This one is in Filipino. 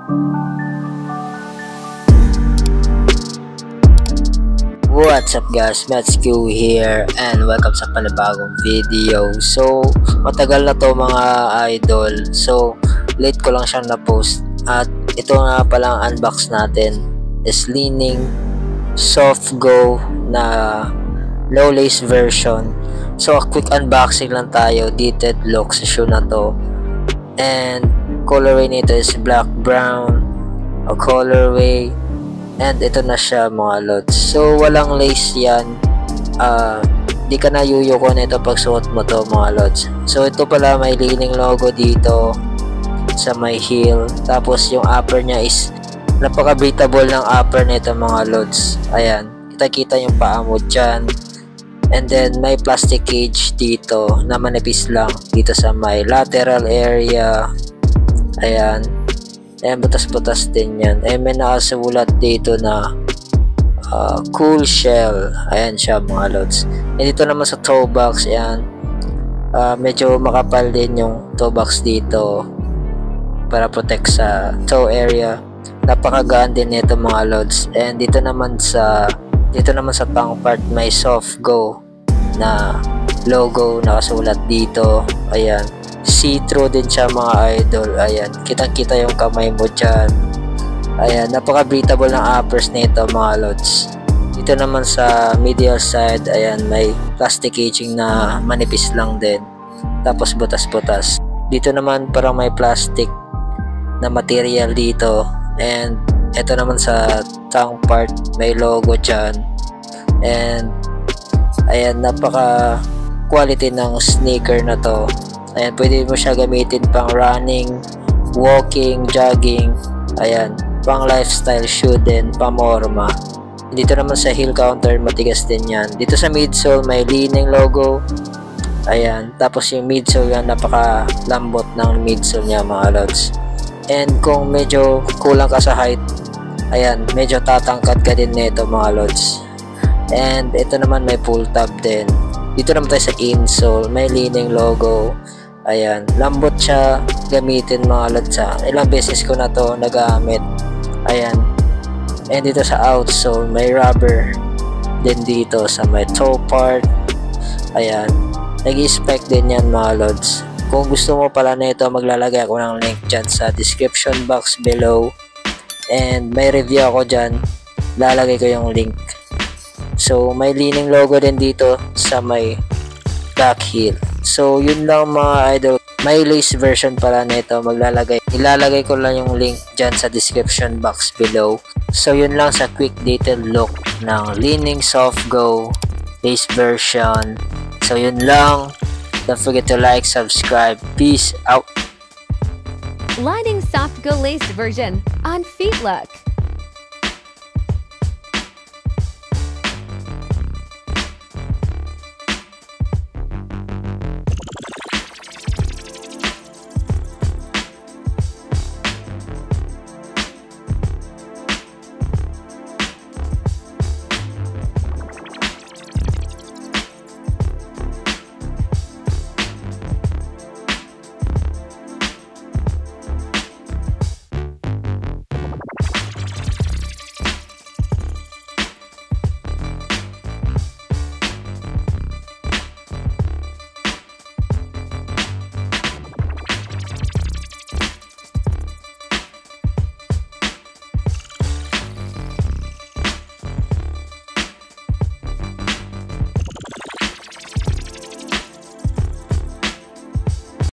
What's up guys, Matsq here and welcome sa panibagong video. So matagal na to mga idol, so late ko lang siyang na-post. At ito nga palang unbox natin is Li-Ning Soft Go na low lace version. So a quick unboxing lang tayo, detailed look sa shoe na to. And colorway nito is black brown, a colorway. And ito na siya mga lods. So walang lace yan. Di ka na yuyuko nito pag suot mo to mga lods. So ito pala may Li-Ning logo dito sa may heel. Tapos yung upper niya is napaka-breathable ng upper nito mga lods. Ayan, kita-kita yung paa mo dyan. And then may plastic cage dito na manipis lang dito sa may lateral area. Ayan. Ayan, butas-butas din yan. Ayan, may nakasulat dito na cool shell. Ayan siya mga lods. And dito naman sa toe box, ayan, medyo makapal din yung toe box dito para protect sa toe area. Napakagaan din nito mga lods. And dito naman sa tongue part may Soft Go na logo nakasulat dito. Ayan, see-through din siya mga idol. Ayan, kitang-kita yung kamay mo dyan. Ayan, napaka-breathable ng uppers nito mga lods. Dito naman sa medial side, ayan, may plastic caging na manipis lang din. Tapos butas-butas. Dito naman parang may plastic na material dito. And ito naman sa tongue part, may logo dyan. And ayan, napaka quality ng sneaker na to. Ayan, pwede mo siya gamitin pang running, walking, jogging. Ayan, pang lifestyle shoe din, pamorma. Dito naman sa heel counter, matigas din yan. Dito sa midsole, may Li-Ning logo. Ayan, tapos yung midsole yan, napaka lambot ng midsole niya mga lods. And kung medyo kulang ka sa height, ayan, medyo tatangkad ka din nito mga lods. And ito naman may pull tab din. Dito naman tayo sa insole, may Li-Ning logo. Ayan, lambot siya gamitin mga lods. Ilang beses ko na to nagamit. Ayan. And dito sa outsole, may rubber din dito sa may toe part. Ayan, nag-spec din yan mga lods. Kung gusto mo pala na ito, maglalagay ako ng link dyan sa description box below. And may review ako dyan, lalagay ko yung link. So may Li-Ning logo din dito sa may back heel. So yun lang mga idol, may lace version pala nito, ilalagay ko lang yung link dyan sa description box below. So yun lang sa quick detailed look ng Li-Ning Soft Go lace version. So yun lang, don't forget to like, subscribe, peace out. Li-Ning Soft Go lace version on Feetlook.